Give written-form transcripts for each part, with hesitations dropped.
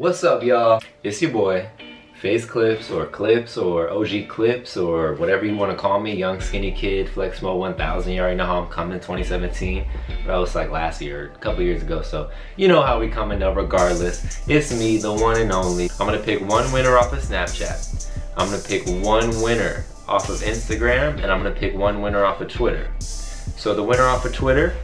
What's up, y'all? It's your boy, Faze Clips or OG Clips or whatever you want to call me. Young skinny kid, Flex Mode 1000. You already know how I'm coming, 2017. But that was like last year, a couple years ago. So you know how we coming up regardless. It's me, the one and only. I'm gonna pick one winner off of Snapchat. I'm gonna pick one winner off of Instagram, and I'm gonna pick one winner off of Twitter. So the winner off of Twitter,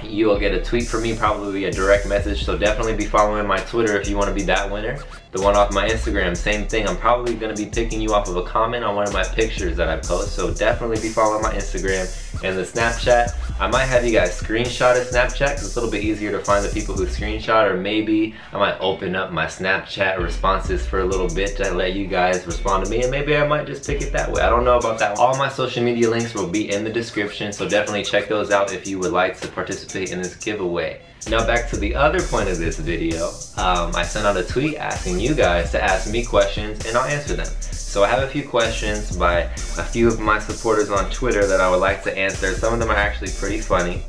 you'll get a tweet from me, probably a direct message, so definitely be following my Twitter if you want to be that winner. The one off my Instagram, same thing. I'm probably going to be picking you off of a comment on one of my pictures that I post, so definitely be following my Instagram. And the Snapchat, I might have you guys screenshot a Snapchat because it's a little bit easier to find the people who screenshot, or maybe I might open up my Snapchat responses for a little bit to let you guys respond to me, and maybe I might just pick it that way. I don't know about that. All my social media links will be in the description, so definitely check those out if you would like to participate in this giveaway. Now back to the other point of this video. I sent out a tweet asking you guys to ask me questions and I'll answer them. So I have a few questions by a few of my supporters on Twitter that I would like to answer. Some of them are actually pretty funny.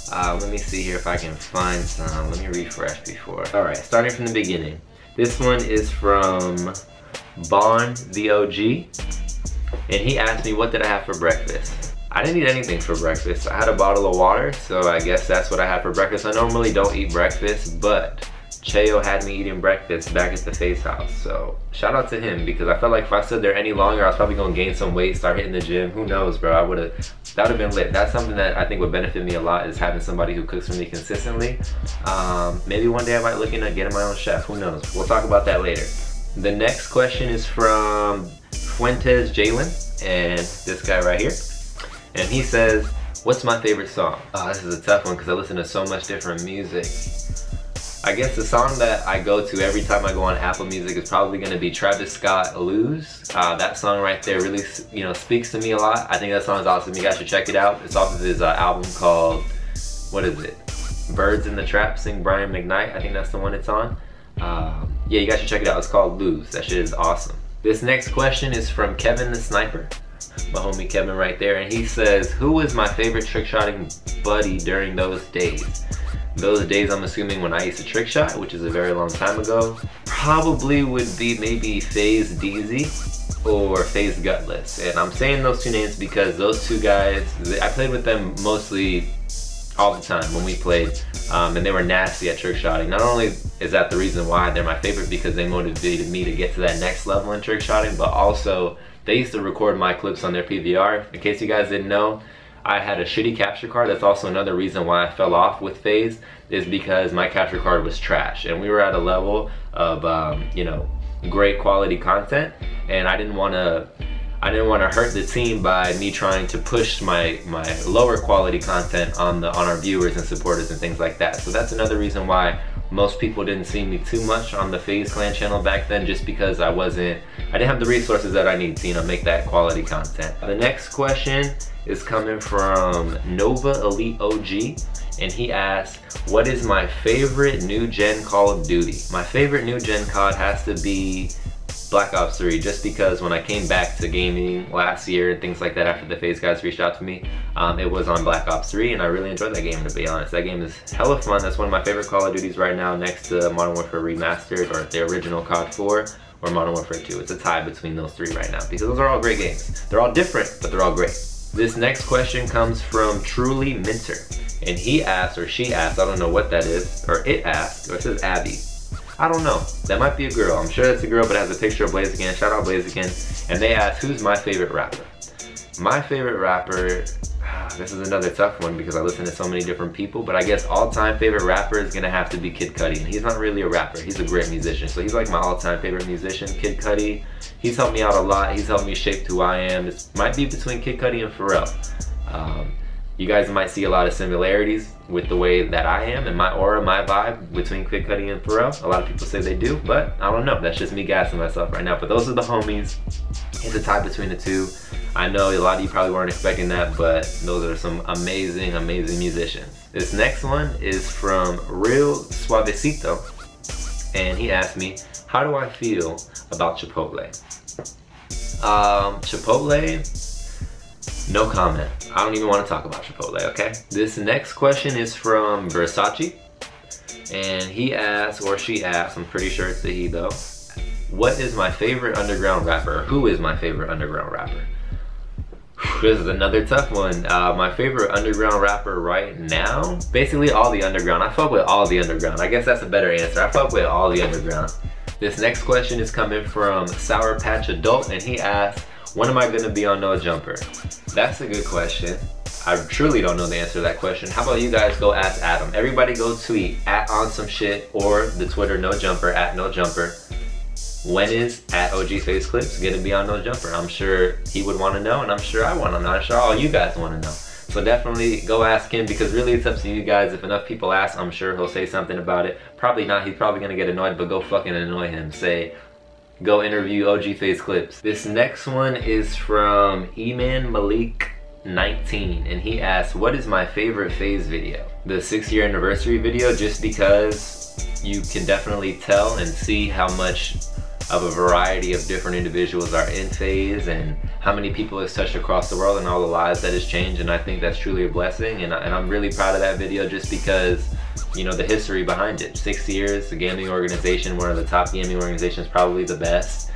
Let me see here if I can find some. Let me refresh before. Alright, starting from the beginning. This one is from Bond the OG, and he asked me what did I have for breakfast. I didn't eat anything for breakfast. I had a bottle of water, so I guess that's what I had for breakfast. I normally don't eat breakfast, but Cheo had me eating breakfast back at the Faze house. So shout out to him, because I felt like if I stood there any longer, I was probably gonna gain some weight, start hitting the gym. Who knows, bro? That would have been lit. That's something that I think would benefit me a lot, is having somebody who cooks for me consistently. Maybe one day I might look into getting my own chef. Who knows? We'll talk about that later. The next question is from Fuentes Jalen, and this guy right here. And he says, what's my favorite song? Oh, this is a tough one because I listen to so much different music. I guess the song that I go to every time I go on Apple Music is probably going to be Travis Scott, Lose. That song right there really, speaks to me a lot. I think that song is awesome. You guys should check it out. It's off of his album called, what is it? Birds in the Trap, Sing Brian McKnight. I think that's the one it's on. Yeah, you guys should check it out. It's called Lose. That shit is awesome. This next question is from Kevin the Sniper. My homie Kevin right there, and he says, who was my favorite trick shotting buddy during those days? Those days, I'm assuming, when I used to trick shot, which is a very long time ago, probably would be maybe Faze DZ or Faze Gutless. And I'm saying those two names because those two guys, I played with them mostly all the time when we played, and they were nasty at trick shotting. Not only is that the reason why they're my favorite, because they motivated me to get to that next level in trick shotting, but also they used to record my clips on their PVR. In case you guys didn't know, I had a shitty capture card. That's also another reason why I fell off with Faze, is because my capture card was trash, and we were at a level of great quality content, and I didn't want to hurt the team by me trying to push my lower quality content on our viewers and supporters and things like that. So that's another reason why most people didn't see me too much on the Faze Clan channel back then, just because I didn't have the resources that I need to make that quality content. The next question is coming from Nova Elite OG, and he asks, what is my favorite new gen Call of Duty? My favorite new gen COD has to be Black Ops 3, just because when I came back to gaming last year and things like that after the Faze guys reached out to me, it was on Black Ops 3, and I really enjoyed that game, to be honest. That game is hella fun. That's one of my favorite Call of Duties right now, next to Modern Warfare Remastered or the original COD 4 or Modern Warfare 2. It's a tie between those three right now, because those are all great games. They're all different, but they're all great. This next question comes from Truly Minter, and he asked, or she asked, I don't know what that is, or it asked, or it says Abby. I don't know. That might be a girl. I'm sure that's a girl, but it has a picture of Blaziken. Shout out Blaziken. And they asked, who's my favorite rapper? My favorite rapper, this is another tough one because I listen to so many different people, but I guess all-time favorite rapper is gonna have to be Kid Cudi. And he's not really a rapper. He's a great musician. So he's like my all-time favorite musician, Kid Cudi. He's helped me out a lot. He's helped me shape who I am. It might be between Kid Cudi and Pharrell. You guys might see a lot of similarities with the way that I am and my aura, my vibe between Kid Cudi and Pharrell. A lot of people say they do, but I don't know. That's just me gassing myself right now. But those are the homies. It's a tie between the two. I know a lot of you probably weren't expecting that, but those are some amazing, amazing musicians. This next one is from Real Suavecito, and he asked me, how do I feel about Chipotle? Chipotle, no comment. I don't even want to talk about Chipotle, okay? This next question is from Versace, And he asks, or she asks, I'm pretty sure it's the he though, what is my favorite underground rapper? Who is my favorite underground rapper? This is another tough one. My favorite underground rapper right now? Basically all the underground. I fuck with all the underground. I guess that's a better answer. I fuck with all the underground. This next question is coming from Sour Patch Adult, and he asks, when am I gonna be on No Jumper? That's a good question. I truly don't know the answer to that question. How about you guys go ask Adam? Everybody go tweet @OnSomeShit or the Twitter No Jumper @NoJumper. When is @OGFazeClips gonna be on No Jumper? I'm sure he would want to know, and I'm sure I want to know. I'm sure all you guys want to know. So definitely go ask him, because really it's up to you guys. If enough people ask, I'm sure he'll say something about it. Probably not. He's probably gonna get annoyed, but go fucking annoy him. Say, go interview OGFazeClips. This next one is from Eman Malik 19, and he asks, what is my favorite Faze video? The 6-year anniversary video, just because you can definitely tell and see how much of a variety of different individuals are in Faze, and how many people it's touched across the world, and all the lives that it's changed. And I think that's truly a blessing, and I'm really proud of that video, just because, you know, the history behind it. 6 years, a gaming organization, one of the top gaming organizations, probably the best.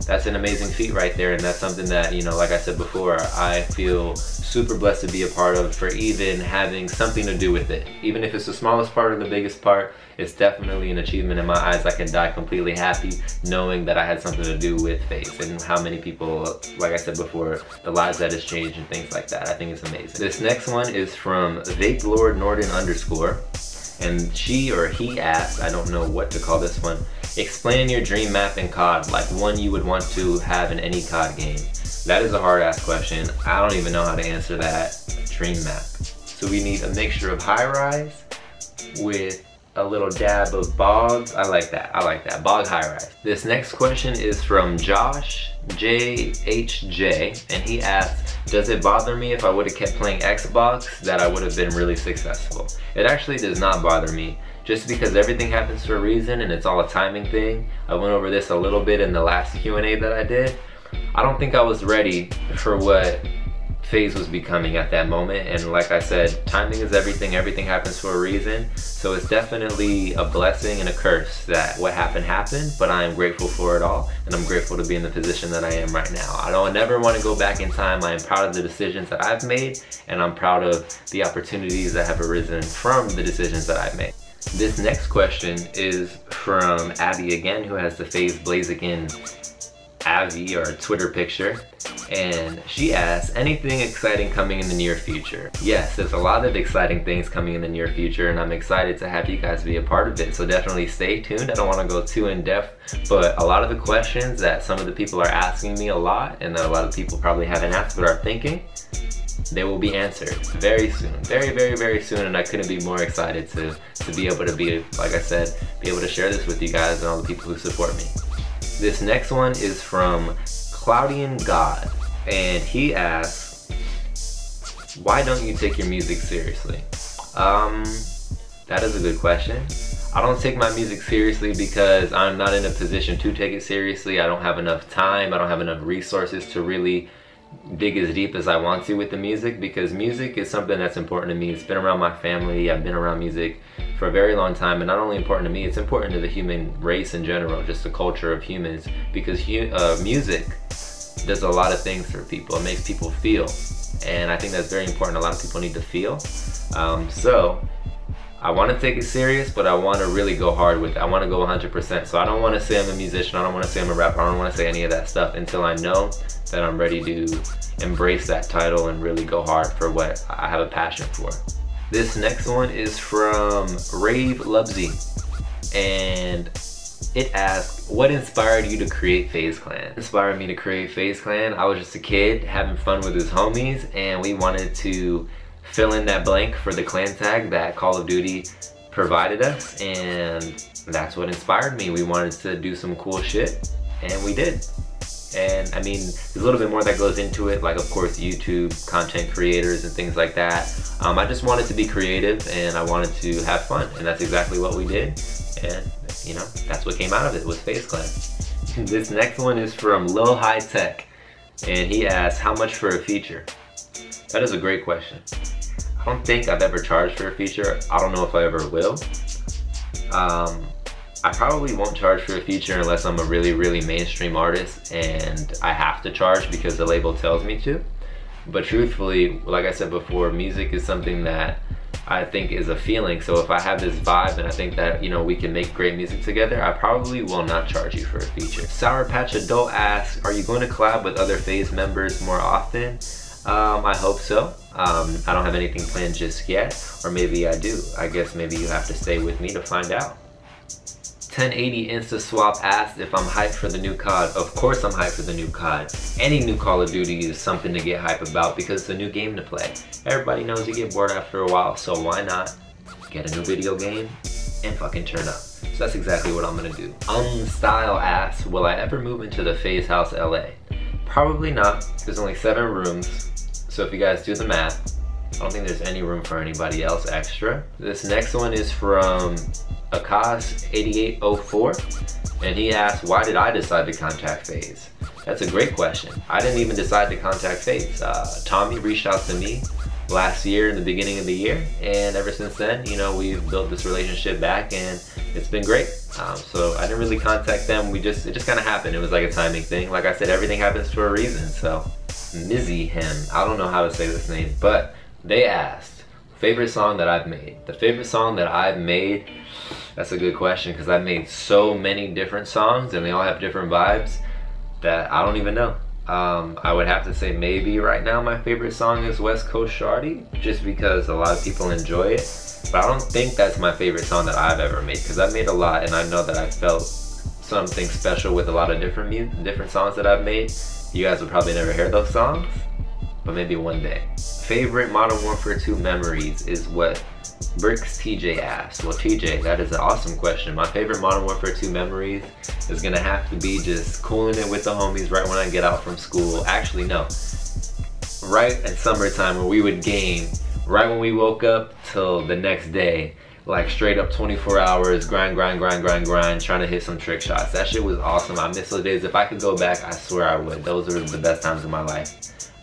That's an amazing feat right there, and that's something that, you know, like I said before, I feel super blessed to be a part of, for even having something to do with it. Even if it's the smallest part or the biggest part, it's definitely an achievement in my eyes. I can die completely happy knowing that I had something to do with Faze, and how many people, like I said before, the lives that it's changed and things like that. I think it's amazing. This next one is from Vape Lord Norden _, and she or he asked, I don't know what to call this one, explain your dream map in COD, like one you would want to have in any COD game. That is a hard ass question. I don't even know how to answer that. Dream map. So we need a mixture of high rise with a little dab of bogs. I like that. I like that. Bog high rise. This next question is from Josh JHJ, and he asks, does it bother me if I would have kept playing Xbox that I would have been really successful? It actually does not bother me, just because everything happens for a reason, and it's all a timing thing. I went over this a little bit in the last Q&A that I did. I don't think I was ready for what Faze was becoming at that moment, and like I said, timing is everything. Everything happens for a reason. So it's definitely a blessing and a curse that what happened, but I am grateful for it all, and I'm grateful to be in the position that I am right now. I don't never want to go back in time. I am proud of the decisions that I've made, and I'm proud of the opportunities that have arisen from the decisions that I've made. This next question is from Abby again, who has the Faze Blaziken Abby or Twitter picture, and she asks, anything exciting coming in the near future? Yes, there's a lot of exciting things coming in the near future, and I'm excited to have you guys be a part of it, so definitely stay tuned. I don't want to go too in depth, but a lot of the questions that some of the people are asking me a lot, and that a lot of people probably haven't asked but are thinking, they will be answered very soon, very soon, and I couldn't be more excited to be able to be, like I said, be able to share this with you guys and all the people who support me. This next one is from Cloudian God, and he asks, why don't you take your music seriously? That is a good question. I don't take my music seriously because I'm not in a position to take it seriously. I don't have enough time, I don't have enough resources to really dig as deep as I want to with the music, because music is something that's important to me. It's been around my family. I've been around music for a very long time, and not only important to me, it's important to the human race in general, just the culture of humans, because music does a lot of things for people. It makes people feel, and I think that's very important. A lot of people need to feel. So I want to take it serious, but I want to really go hard with it. I want to go 100%. So I don't want to say I'm a musician. I don't want to say I'm a rapper. I don't want to say any of that stuff until I know that I'm ready to embrace that title and really go hard for what I have a passion for. This next one is from Rave Lubsy, and it asks, what inspired you to create Faze Clan? Inspired me to create Faze Clan? I was just a kid having fun with his homies, and we wanted to fill in that blank for the clan tag that Call of Duty provided us, and that's what inspired me. We wanted to do some cool shit, and we did. And I mean, there's a little bit more that goes into it, like of course YouTube content creators and things like that. I just wanted to be creative, and I wanted to have fun, and that's exactly what we did. And you know, that's what came out of it, was Faze Clan. This next one is from Lil High Tech, and he asks, how much for a feature? That is a great question. I don't think I've ever charged for a feature. I don't know if I ever will. I probably won't charge for a feature unless I'm a really, really mainstream artist and I have to charge because the label tells me to. But truthfully, like I said before, music is something that I think is a feeling. So if I have this vibe and I think that, you know, we can make great music together, I probably will not charge you for a feature. Sour Patch Adult asks, are you going to collab with other Faze members more often? I hope so. I don't have anything planned just yet, or maybe I do. I guess maybe you have to stay with me to find out. 1080 Insta Swap asked if I'm hyped for the new COD. Of course I'm hyped for the new COD. Any new Call of Duty is something to get hyped about because it's a new game to play. Everybody knows you get bored after a while, so why not get a new video game and fucking turn up. So that's exactly what I'm gonna do. Unstyle asks, will I ever move into the Faze House LA? Probably not. There's only 7 rooms, so if you guys do the math, I don't think there's any room for anybody else extra. This next one is from Akas8804, and he asked, why did I decide to contact Faze? That's a great question. I didn't even decide to contact Faze. Tommy reached out to me last year in the beginning of the year, and ever since then, you know, we've built this relationship back and it's been great. So I didn't really contact them. It just kind of happened. It was like a timing thing. Like I said, everything happens for a reason. So Mizzy I don't know how to say this name, but they asked, favorite song that I've made. The favorite song that I've made, that's a good question because I've made so many different songs and they all have different vibes that I don't even know. I would have to say maybe right now my favorite song is West Coast Shawty, just because a lot of people enjoy it. But I don't think that's my favorite song that I've ever made because I've made a lot and I know that I felt something special with a lot of different songs that I've made. You guys will probably never hear those songs, but maybe one day. Favorite Modern Warfare 2 memories is what Bricks TJ asked. Well, TJ, that is an awesome question. My favorite Modern Warfare 2 memories is gonna have to be just cooling it with the homies right when I get out from school. Actually, no. Right at summertime when we would game, right when we woke up till the next day, like straight up 24 hours, grind, trying to hit some trick shots. That shit was awesome. I miss those days. If I could go back, I swear I would. Those are the best times of my life.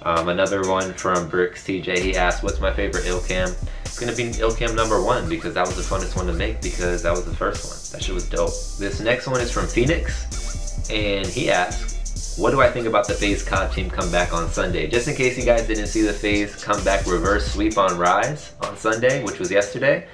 Another one from Bricks TJ, he asked, what's my favorite Ilcam? It's gonna be Ilcam #1 because that was the funnest one to make because that was the first one. That shit was dope. This next one is from Phoenix, and he asked, what do I think about the Faze COD team comeback on Sunday? Just in case you guys didn't see the Faze comeback reverse sweep on Rise on Sunday, which was yesterday.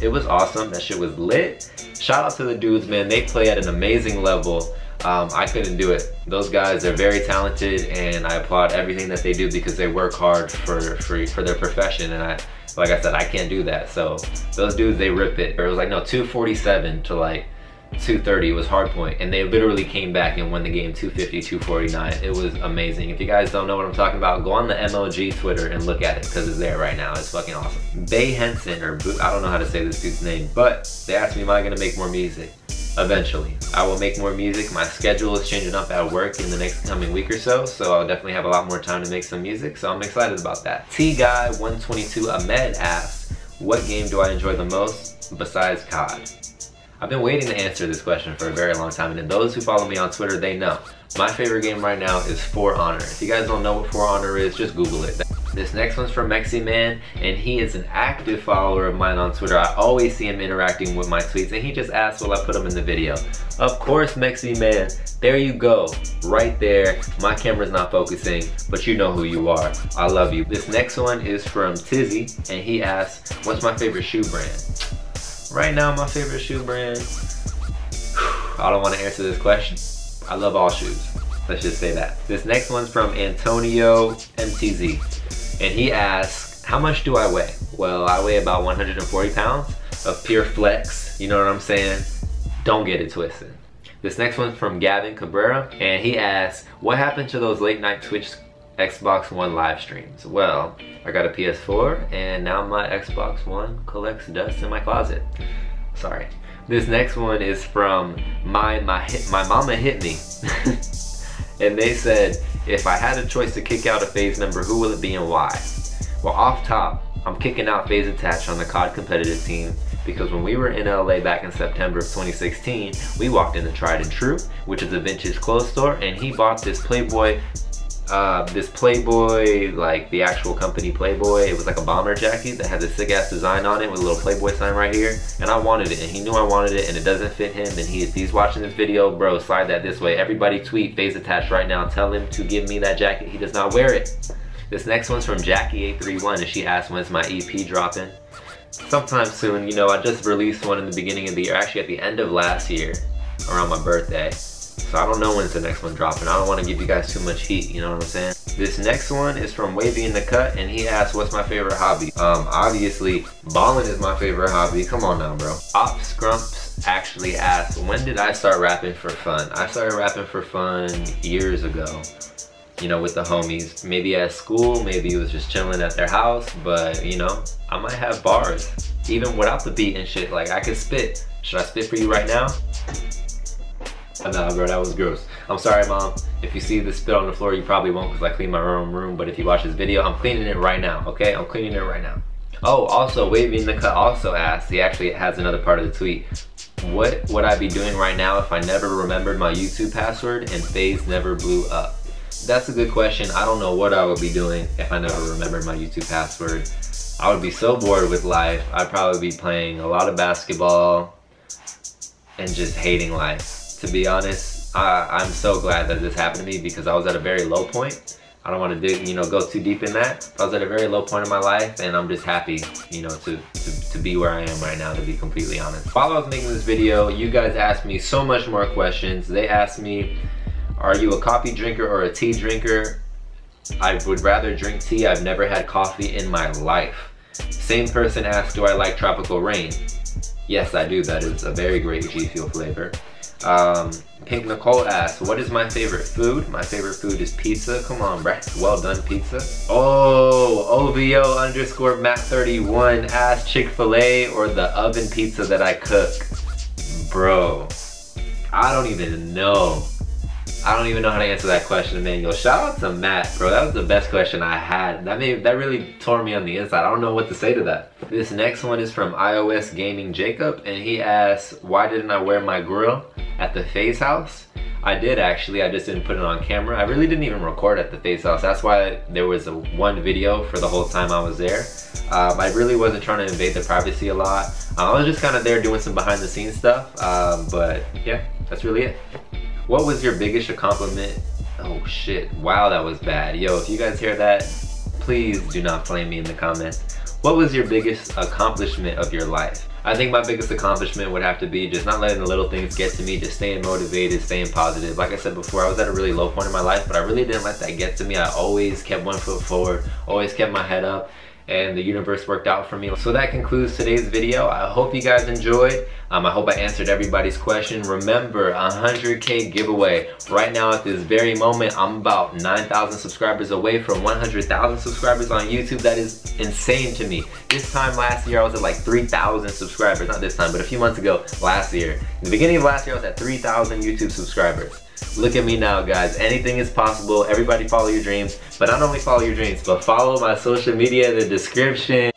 It was awesome. That shit was lit. Shout out to the dudes, man. They play at an amazing level. I couldn't do it. Those guys are very talented and I applaud everything that they do because they work hard for their profession, and like I said, I can't do that. So those dudes, they rip it. It was like, no, 247 to like 230 was hardpoint, and they literally came back and won the game 250, 249. It was amazing. If you guys don't know what I'm talking about, go on the MLG Twitter and look at it because it's there right now. It's fucking awesome. Bay Henson, or I don't know how to say this dude's name, but they asked me, am I gonna make more music? Eventually. I will make more music. My schedule is changing up at work in the next coming week or so, so I'll definitely have a lot more time to make some music, so I'm excited about that. T-Guy122 Ahmed asks, what game do I enjoy the most besides COD? I've been waiting to answer this question for a very long time, and those who follow me on Twitter, they know. My favorite game right now is For Honor. If you guys don't know what For Honor is, just Google it. This next one's from Mexi Man, and he is an active follower of mine on Twitter. I always see him interacting with my tweets, and he just asked, will I put him in the video? Of course, Mexi Man. There you go. Right there. My camera's not focusing, but you know who you are. I love you. This next one is from Tizzy, and he asks, what's my favorite shoe brand? Right now, my favorite shoe brand, I don't want to answer this question. I love all shoes. Let's just say that. This next one's from Antonio MTZ, and he asks, how much do I weigh? Well, I weigh about 140 pounds of pure flex. You know what I'm saying? Don't get it twisted. This next one's from Gavin Cabrera, and he asks, what happened to those late night Twitch Xbox One live streams? Well, I got a PS4 and now my Xbox One collects dust in my closet. Sorry. This next one is from my mama hit me. And they said, if I had a choice to kick out a Faze member, who will it be and why? Well, off top, I'm kicking out Faze Attach on the COD competitive team because when we were in LA back in September of 2016, we walked into Tried and True, which is a vintage clothes store, and he bought this Playboy this Playboy, like the actual company Playboy. It was like a bomber jacket that had this sick ass design on it with a little Playboy sign right here. And I wanted it, and he knew I wanted it, and it doesn't fit him. And if he's watching this video, bro, slide that this way. Everybody tweet Faze attached right now. Tell him to give me that jacket. He does not wear it. This next one's from Jackie831, and she asked when's my EP dropping. Sometime soon. You know, I just released one in the beginning of the year, actually at the end of last year, around my birthday. So I don't know when's the next one dropping. I don't want to give you guys too much heat, you know what I'm saying? This next one is from Wavy in the Cut, and he asked what's my favorite hobby. Obviously, balling is my favorite hobby. Come on now, bro. Op Scrumps actually asked, when did I start rapping for fun? I started rapping for fun years ago. You know, with the homies. Maybe at school, maybe it was just chilling at their house, but you know, I might have bars. Even without the beat and shit, like I could spit. Should I spit for you right now? Nah, bro, that was gross. I'm sorry, Mom. If you see the spit on the floor, you probably won't because I clean my own room, but if you watch this video, I'm cleaning it right now, okay? I'm cleaning it right now. Oh, also, Wavy in the Cut also asked, he actually has another part of the tweet. What would I be doing right now if I never remembered my YouTube password and Faze never blew up? That's a good question. I don't know what I would be doing if I never remembered my YouTube password. I would be so bored with life. I'd probably be playing a lot of basketball and just hating life. To be honest, I'm so glad that this happened to me because I was at a very low point. I don't want to go too deep in that. But I was at a very low point in my life, and I'm just happy, you know, to be where I am right now, to be completely honest. While I was making this video, you guys asked me so much more questions. They asked me, are you a coffee drinker or a tea drinker? I would rather drink tea. I've never had coffee in my life. Same person asked, do I like tropical rain? Yes, I do. That is a very great G Fuel flavor. Pink Nicole asked, what is my favorite food? My favorite food is pizza. Come on, bruh. Well done pizza. Oh, OVO_Matt31 asked Chick-fil-A or the oven pizza that I cook. Bro, I don't even know. I don't even know how to answer that question, man. Yo, shout out to Matt, bro. That was the best question I had. That really tore me on the inside. I don't know what to say to that. This next one is from iOS Gaming Jacob, and he asks, why didn't I wear my grill at the Faze house? I did actually, I just didn't put it on camera. I really didn't even record at the Faze house. That's why there was one video for the whole time I was there. I really wasn't trying to invade the privacy a lot. I was just kind of there doing some behind the scenes stuff, but yeah, that's really it. What was your biggest accomplishment? Oh shit, wow, that was bad. Yo, if you guys hear that, please do not flame me in the comments. What was your biggest accomplishment of your life? I think my biggest accomplishment would have to be just not letting the little things get to me, just staying motivated, staying positive. Like I said before, I was at a really low point in my life, but I really didn't let that get to me. I always kept one foot forward, always kept my head up, and the universe worked out for me. So that concludes today's video. I hope you guys enjoyed. I hope I answered everybody's question. Remember, 100K giveaway. Right now at this very moment, I'm about 9,000 subscribers away from 100,000 subscribers on YouTube. That is insane to me. This time last year, I was at like 3,000 subscribers. Not this time, but a few months ago, last year. In the beginning of last year, I was at 3,000 YouTube subscribers. Look at me now, guys. Anything is possible. Everybody follow your dreams. But not only follow your dreams, but follow my social media in the description.